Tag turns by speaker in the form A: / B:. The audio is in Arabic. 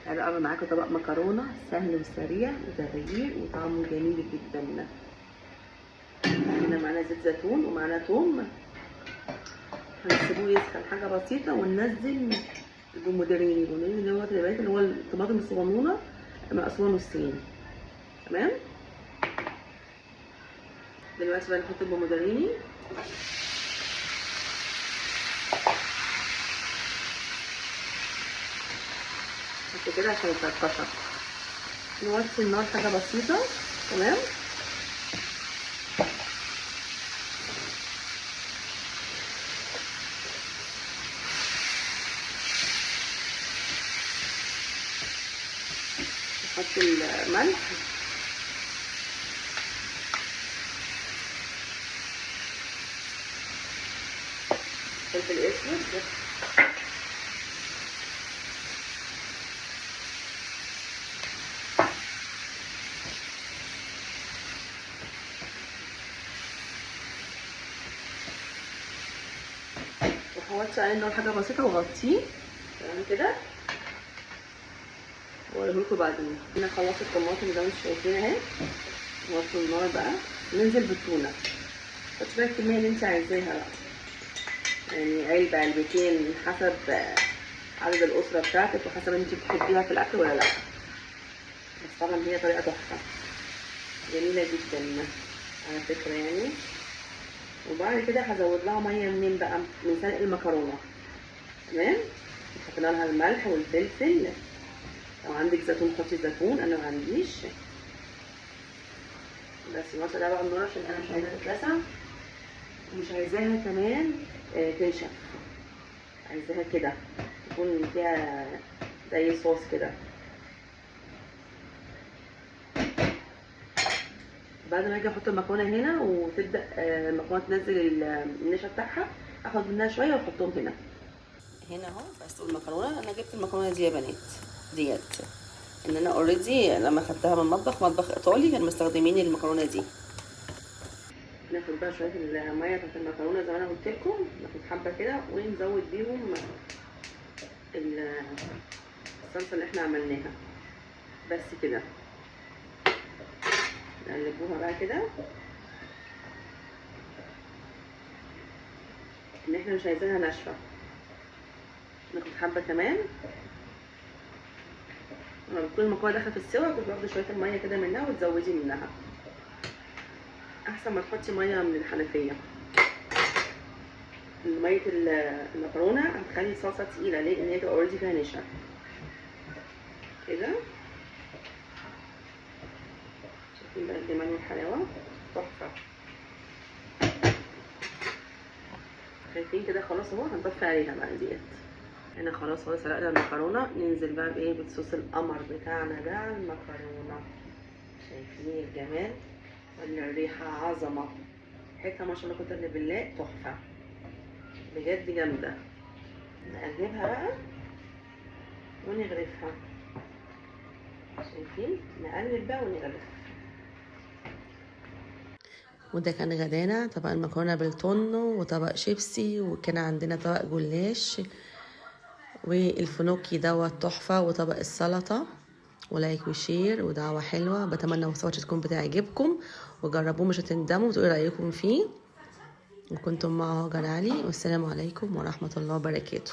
A: تعالوا اعمل معاكم طبق مكرونه سهل وسريع وتغيير وطعمه جميل جدا. هنا معانا زيت زيتون ومعانا توم، هنسيبوه يسخن حاجه بسيطه وننزل البومودريني. اللي هو الطماطم الصغنونه مقسومه نصين. تمام. دلوقتي بقى نحط البومودريني كده عشان يتقشر. نوطي النار حاجه بسيطه. تمام. نحط الملح، فلفل اسود، وهوطي عليه النار حاجه بسيطه واغطيه. تمام كده، واوريهولكوا بعدين. هنا خلصت الطماطم زي ما انتم شايفين اهي. نوطي النار بقى، ننزل بالتونه. حطي بقى الكميه اللي انت عايزاها بقى، يعني علبه علبتين حسب عدد الاسره بتاعتك وحسب انت بتحبيها في الاكل ولا لا. بس طبعا هي طريقه تحفه جميله جدا على فكره يعني. وبعد كده هزود لها ميه منين بقى؟ من سلق المكرونه. تمام. حطينا لها الملح والفلفل، لو عندك زيتون حطي زيتون، انا ما عنديش. بس نوطي بقى النار عشان انا مش عايزاها تتلسع ومش عايزاها كمان تنشف. عايزاها كده تكون فيها زي صوص كده. بعد ما اجي احط المكرونه هنا وتبدا المكرونه تنزل النشا بتاعها، اخد منها شويه واحطهم هنا اهو. بسلق المكرونه. انا جبت المكرونه دي يا بنات ديت، ان انا اوريدي لما خدتها من مطبخ ايطالي كانوا مستخدمين المكرونه دي. ناخد بقى شويه الميه بتاعت المكرونه زي ما انا قلت لكم، ناخد حبه كده ونزود بيهم الصلصه اللي احنا عملناها. بس كده نقلبوها بقى كده، ان احنا مش عايزينها ناشفه. ناخد حبه كمان. لما بتكون المكرونه داخله في السوا كنت واخده شويه الميه كده منها وتزودي منها، احسن ما تحطي ميه من الحنفيه. ميه المكرونه هتخلي الصلصه تقيله، ليه؟ ان هي تبقى اوريدي فيها نشا كده. شايفين بقى الجمال والحلاوه؟ تحفه. شايفين كده؟ خلاص اهو هنطفي عليها بقى ديت. هنا خلاص سلقنا المكرونه. ننزل بقى بايه؟ بالصوص القمر بتاعنا ده على المكرونه. شايفين الجمال ولا الريحه؟ عظمه. ريحتها ما شاء الله كتر بالله، تحفه بجد جامده. نقلبها بقى ونغرفها. شايفين؟ نقلب بقى ونغرف. وده كان غدانا، طبق المكرونه بالتونو وطبق شيبسي، وكان عندنا طبق جلاش والفنوكي دوت تحفه، وطبق السلطه. ولايك وشير ودعوه حلوه. بتمنى وصفاتي تكون بتعجبكم وجربوه مش هتندموا وتقولوا رايكم فيه. وكنتم مع هاجر علي، والسلام عليكم ورحمه الله وبركاته.